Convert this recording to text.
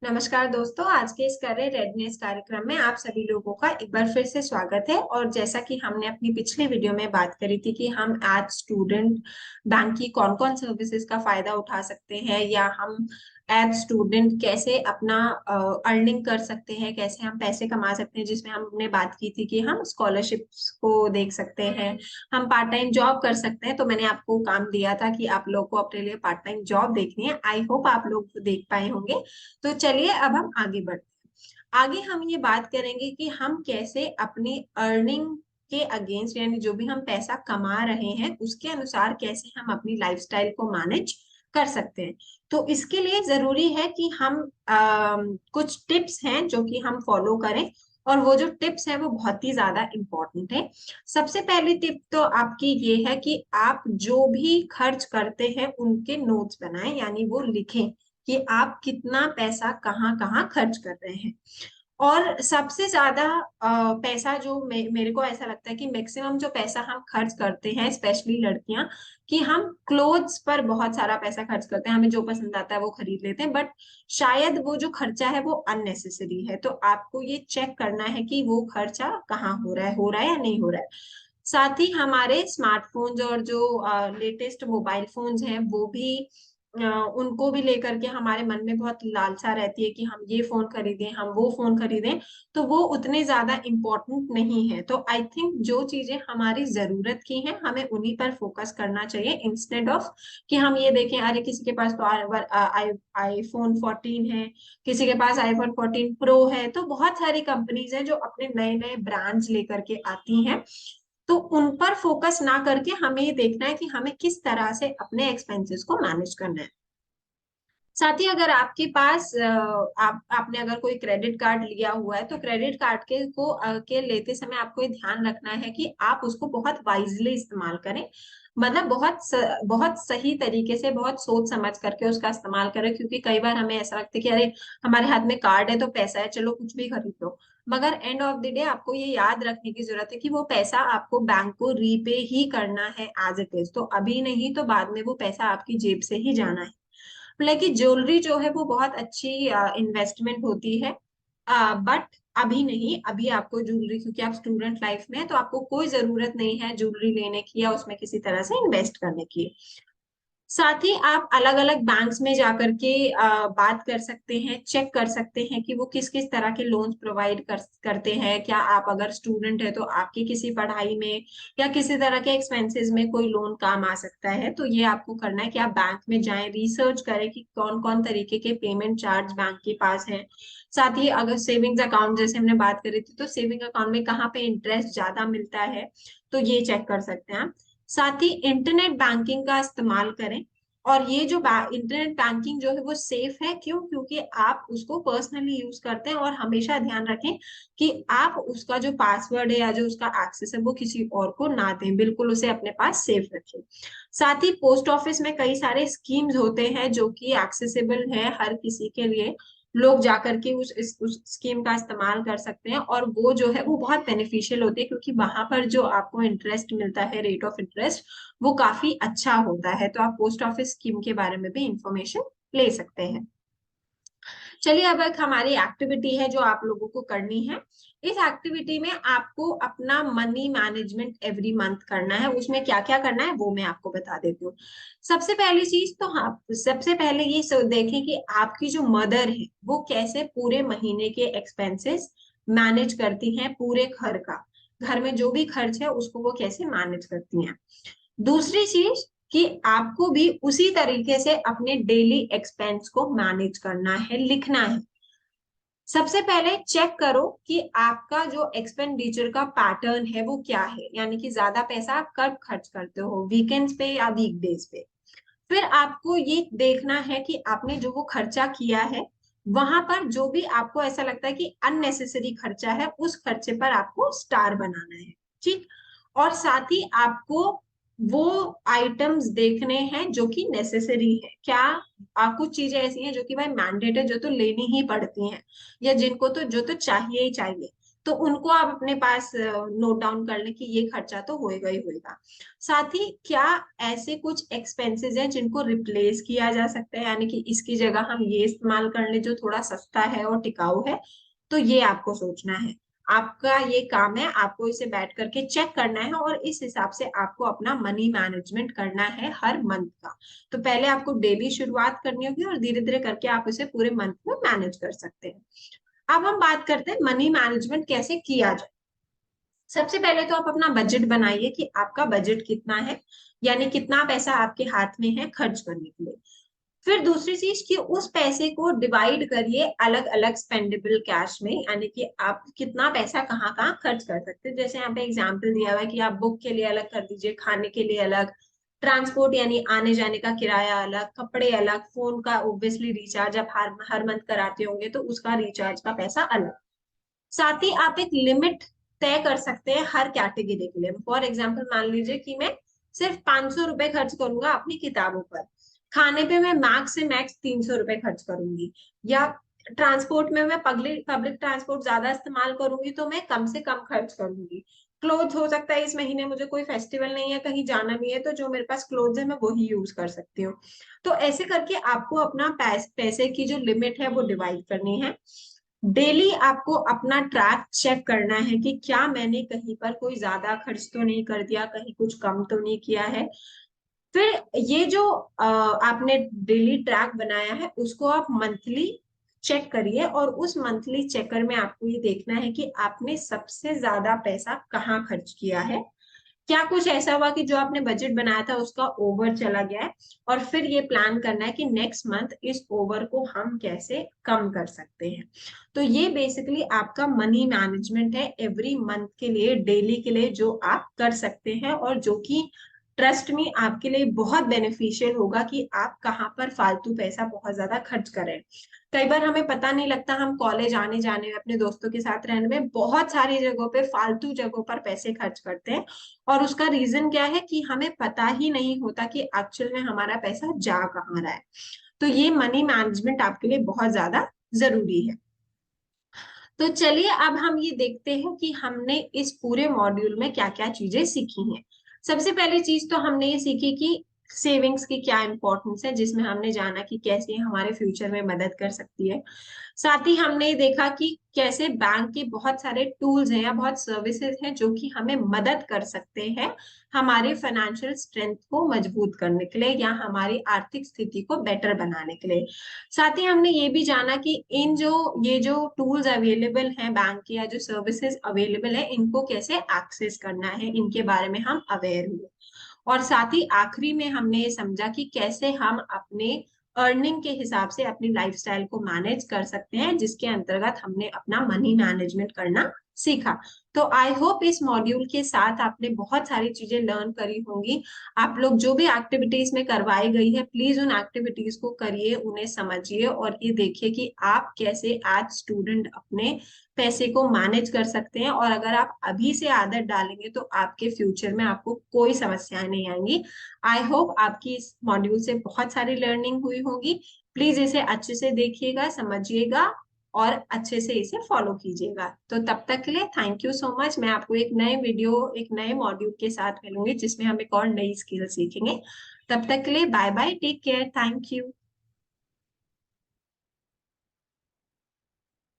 नमस्कार दोस्तों, आज के इस करियर रेडनेस कार्यक्रम में आप सभी लोगों का एक बार फिर से स्वागत है। और जैसा कि हमने अपनी पिछली वीडियो में बात करी थी कि हम आज स्टूडेंट बैंक की कौन कौन सर्विसेज का फायदा उठा सकते हैं, या हम एज स्टूडेंट कैसे अपना अर्निंग कर सकते हैं, कैसे हम पैसे कमा सकते हैं, जिसमें हमने बात की थी कि हम स्कॉलरशिप्स को देख सकते हैं, हम पार्ट टाइम जॉब कर सकते हैं। तो मैंने आपको काम दिया था कि आप लोग को अपने लिए पार्ट टाइम जॉब देखनी है। आई होप आप लोग देख पाए होंगे। तो चलिए अब हम आगे बढ़ते हैं। आगे हम ये बात करेंगे कि हम कैसे अपनी अर्निंग के अगेंस्ट, यानी जो भी हम पैसा कमा रहे हैं उसके अनुसार कैसे हम अपनी लाइफस्टाइल को मैनेज कर सकते हैं। तो इसके लिए जरूरी है कि हम कुछ टिप्स हैं जो कि हम फॉलो करें। और वो जो टिप्स है वो बहुत ही ज्यादा इंपॉर्टेंट है। सबसे पहली टिप तो आपकी ये है कि आप जो भी खर्च करते हैं उनके नोट्स बनाएं, यानी वो लिखें कि आप कितना पैसा कहाँ कहाँ खर्च कर रहे हैं। और सबसे ज्यादा पैसा जो मेरे को ऐसा लगता है कि मैक्सिमम जो पैसा हम खर्च करते हैं, स्पेशली लड़कियां, कि हम क्लोथ्स पर बहुत सारा पैसा खर्च करते हैं। हमें जो पसंद आता है वो खरीद लेते हैं, बट शायद वो जो खर्चा है वो अननेसेसरी है। तो आपको ये चेक करना है कि वो खर्चा कहाँ हो रहा है या नहीं हो रहा है। साथ ही हमारे स्मार्टफोन्स और जो लेटेस्ट मोबाइल फोन्स हैं वो भी, उनको भी लेकर के हमारे मन में बहुत लालसा रहती है कि हम ये फोन खरीदें, हम वो फोन खरीदें। तो वो उतने ज्यादा इम्पोर्टेंट नहीं है। तो आई थिंक जो चीजें हमारी जरूरत की हैं हमें उन्हीं पर फोकस करना चाहिए, इंस्टेड ऑफ कि हम ये देखें अरे किसी के पास तो आईफोन 14 है, किसी के पास आईफोन 14 प्रो है। तो बहुत सारी कंपनीज हैं जो अपने नए नए ब्रांड्स लेकर के आती हैं। तो उन पर फोकस ना करके हमें ये देखना है कि हमें किस तरह से अपने एक्सपेंसेस को मैनेज करना है। साथ ही अगर आपके पास आपने अगर कोई क्रेडिट कार्ड लिया हुआ है तो क्रेडिट कार्ड के लेते समय आपको ये ध्यान रखना है कि आप उसको बहुत वाइजली इस्तेमाल करें। मतलब बहुत सही तरीके से, बहुत सोच समझ करके उसका इस्तेमाल करें। क्योंकि कई बार हमें ऐसा लगता है कि अरे हमारे हाथ में कार्ड है तो पैसा है, चलो कुछ भी खरीद लो। मगर एंड ऑफ द डे आपको ये याद रखने की जरूरत है कि वो पैसा आपको बैंक को रीपे ही करना है एज इट इज। तो अभी नहीं तो बाद में वो पैसा आपकी जेब से ही जाना है। लेकिन ज्वेलरी जो है वो बहुत अच्छी इन्वेस्टमेंट होती है, बट अभी नहीं। अभी आपको ज्वेलरी, क्योंकि आप स्टूडेंट लाइफ में है तो आपको कोई जरूरत नहीं है ज्वेलरी लेने की या उसमें किसी तरह से इन्वेस्ट करने की। साथ ही आप अलग अलग बैंक्स में जाकर के बात कर सकते हैं, चेक कर सकते हैं कि वो किस किस तरह के लोन्स प्रोवाइड करते हैं। क्या आप अगर स्टूडेंट है तो आपकी किसी पढ़ाई में या किसी तरह के एक्सपेंसेस में कोई लोन काम आ सकता है। तो ये आपको करना है कि आप बैंक में जाएं, रिसर्च करें कि कौन कौन तरीके के पेमेंट चार्ज बैंक के पास हैं। साथ ही अगर सेविंग्स अकाउंट जैसे हमने बात करी थी तो सेविंग अकाउंट में कहाँ पे इंटरेस्ट ज्यादा मिलता है, तो ये चेक कर सकते हैं आप। साथ ही इंटरनेट बैंकिंग का इस्तेमाल करें। और ये जो इंटरनेट बैंकिंग जो है वो सेफ है, क्यों? क्योंकि आप उसको पर्सनली यूज करते हैं। और हमेशा ध्यान रखें कि आप उसका जो पासवर्ड है या जो उसका एक्सेस है वो किसी और को ना दें, बिल्कुल उसे अपने पास सेफ रखें। साथ ही पोस्ट ऑफिस में कई सारे स्कीम्स होते हैं जो कि एक्सेसिबल है हर किसी के लिए। लोग जाकर के उस स्कीम का इस्तेमाल कर सकते हैं, और वो जो है वो बहुत बेनिफिशियल होती है, क्योंकि वहां पर जो आपको इंटरेस्ट मिलता है, रेट ऑफ इंटरेस्ट, वो काफी अच्छा होता है। तो आप पोस्ट ऑफिस स्कीम के बारे में भी इंफॉर्मेशन ले सकते हैं। चलिए अब एक हमारी एक्टिविटी है जो आप लोगों को करनी है। इस एक्टिविटी में आपको अपना मनी मैनेजमेंट एवरी मंथ करना है। उसमें क्या क्या करना है वो मैं आपको बता देती हूँ। सबसे पहली चीज तो हाँ, सबसे पहले ये देखें कि आपकी जो मदर है वो कैसे पूरे महीने के एक्सपेंसेस मैनेज करती हैं, पूरे घर का, घर में जो भी खर्च है उसको वो कैसे मैनेज करती हैं। दूसरी चीज कि आपको भी उसी तरीके से अपने डेली एक्सपेंस को मैनेज करना है, लिखना है। सबसे पहले चेक करो कि आपका जो एक्सपेंडिचर का पैटर्न है वो क्या है, यानी कि ज्यादा पैसा आप कब खर्च करते हो, वीकेंड्स पे या वीकडेज पे। फिर आपको ये देखना है कि आपने जो वो खर्चा किया है वहां पर जो भी आपको ऐसा लगता है कि अननेसेसरी खर्चा है उस खर्चे पर आपको स्टार बनाना है। ठीक। और साथ ही आपको वो आइटम्स देखने हैं जो कि नेसेसरी है। क्या कुछ चीजें ऐसी हैं जो कि भाई मैंडेट है, जो तो लेनी ही पड़ती हैं, या जिनको तो जो तो चाहिए ही चाहिए। तो उनको आप अपने पास नोट डाउन कर लें कि ये खर्चा तो होएगा ही होएगा। साथ ही क्या ऐसे कुछ एक्सपेंसेस हैं जिनको रिप्लेस किया जा सकता है, यानी कि इसकी जगह हम ये इस्तेमाल कर ले जो थोड़ा सस्ता है और टिकाऊ है, तो ये आपको सोचना है। आपका ये काम है, आपको इसे बैठ करके चेक करना है और इस हिसाब से आपको अपना मनी मैनेजमेंट करना है हर मंथ का। तो पहले आपको डेली शुरुआत करनी होगी और धीरे धीरे करके आप इसे पूरे मंथ में मैनेज कर सकते हैं। अब हम बात करते हैं मनी मैनेजमेंट कैसे किया जाए। सबसे पहले तो आप अपना बजट बनाइए कि आपका बजट कितना है, यानी कितना पैसा आपके हाथ में है खर्च करने के लिए। फिर दूसरी चीज कि उस पैसे को डिवाइड करिए अलग अलग स्पेंडेबल कैश में, यानी कि आप कितना पैसा कहाँ कहाँ खर्च कर सकते हैं। जैसे यहाँ पे एग्जांपल दिया हुआ है कि आप बुक के लिए अलग कर दीजिए, खाने के लिए अलग, ट्रांसपोर्ट यानी आने जाने का किराया अलग, कपड़े अलग, फोन का ऑब्वियसली रिचार्ज आप हर हर मंथ कराते होंगे तो उसका रिचार्ज का पैसा अलग। साथ ही आप एक लिमिट तय कर सकते हैं हर कैटेगरी के लिए। फॉर एग्जाम्पल मान लीजिए कि मैं सिर्फ 500 रुपए खर्च करूंगा अपनी किताबों पर, खाने पे मैं मैक्स से मैक्स 300 रुपए खर्च करूंगी, या ट्रांसपोर्ट में मैं पब्लिक पब्लिक ट्रांसपोर्ट ज्यादा इस्तेमाल करूंगी तो मैं कम से कम खर्च करूंगी। क्लोथ हो सकता है इस महीने मुझे कोई फेस्टिवल नहीं है, कहीं जाना नहीं है, तो जो मेरे पास क्लोथ है मैं वही यूज कर सकती हूँ। तो ऐसे करके आपको अपना पैसे की जो लिमिट है वो डिवाइड करनी है। डेली आपको अपना ट्रैक चेक करना है कि क्या मैंने कहीं पर कोई ज्यादा खर्च तो नहीं कर दिया, कहीं कुछ कम तो नहीं किया है। फिर ये जो आपने डेली ट्रैक बनाया है उसको आप मंथली चेक करिए, और उस मंथली चेकर में आपको ये देखना है कि आपने सबसे ज्यादा पैसा कहाँ खर्च किया है। क्या कुछ ऐसा हुआ कि जो आपने बजट बनाया था उसका ओवर चला गया है, और फिर ये प्लान करना है कि नेक्स्ट मंथ इस ओवर को हम कैसे कम कर सकते हैं। तो ये बेसिकली आपका मनी मैनेजमेंट है एवरी मंथ के लिए, डेली के लिए, जो आप कर सकते हैं और जो कि ट्रस्ट में आपके लिए बहुत बेनिफिशियल होगा कि आप कहाँ पर फालतू पैसा बहुत ज्यादा खर्च करें। कई बार हमें पता नहीं लगता, हम कॉलेज आने जाने में, अपने दोस्तों के साथ रहने में बहुत सारी जगहों पे फालतू जगहों पर पैसे खर्च करते हैं, और उसका रीजन क्या है कि हमें पता ही नहीं होता कि एक्चुअल में हमारा पैसा जा कहाँ रहा है। तो ये मनी मैनेजमेंट आपके लिए बहुत ज्यादा जरूरी है। तो चलिए अब हम ये देखते हैं कि हमने इस पूरे मॉड्यूल में क्या क्या चीजें सीखी हैं। सबसे पहली चीज तो हमने ये सीखी कि सेविंग्स की क्या इंपॉर्टेंस है, जिसमें हमने जाना कि कैसे हमारे फ्यूचर में मदद कर सकती है। साथ ही हमने देखा कि कैसे बैंक के बहुत सारे टूल्स हैं या बहुत सर्विसेज हैं जो कि हमें मदद कर सकते हैं हमारे फाइनेंशियल स्ट्रेंथ को मजबूत करने के लिए या हमारी आर्थिक स्थिति को बेटर बनाने के लिए। साथ ही हमने ये भी जाना कि ये जो टूल्स अवेलेबल हैं बैंक के या जो सर्विसेज अवेलेबल है इनको कैसे एक्सेस करना है, इनके बारे में हम अवेयर हुए। और साथ ही आखिरी में हमने ये समझा कि कैसे हम अपने अर्निंग के हिसाब से अपनी लाइफस्टाइल को मैनेज कर सकते हैं, जिसके अंतर्गत हमने अपना मनी मैनेजमेंट करना सीखा। तो आई होप इस मॉड्यूल के साथ आपने बहुत सारी चीजें लर्न करी होंगी। आप लोग जो भी एक्टिविटीज में करवाई गई है प्लीज उन एक्टिविटीज को करिए, उन्हें समझिए और ये देखिए कि आप कैसे एज स्टूडेंट अपने पैसे को मैनेज कर सकते हैं, और अगर आप अभी से आदत डालेंगे तो आपके फ्यूचर में आपको कोई समस्याएं नहीं आएंगी। आई होप आपकी इस मॉड्यूल से बहुत सारी लर्निंग हुई होगी। प्लीज इसे अच्छे से देखिएगा, समझिएगा और अच्छे से इसे फॉलो कीजिएगा। तो तब तक के लिए थैंक यू सो मच। मैं आपको एक नए वीडियो, एक नए मॉड्यूल के साथ मिलूंगी जिसमें हम एक और नई स्किल सीखेंगे। तब तक के लिए bye bye, take care, thank you.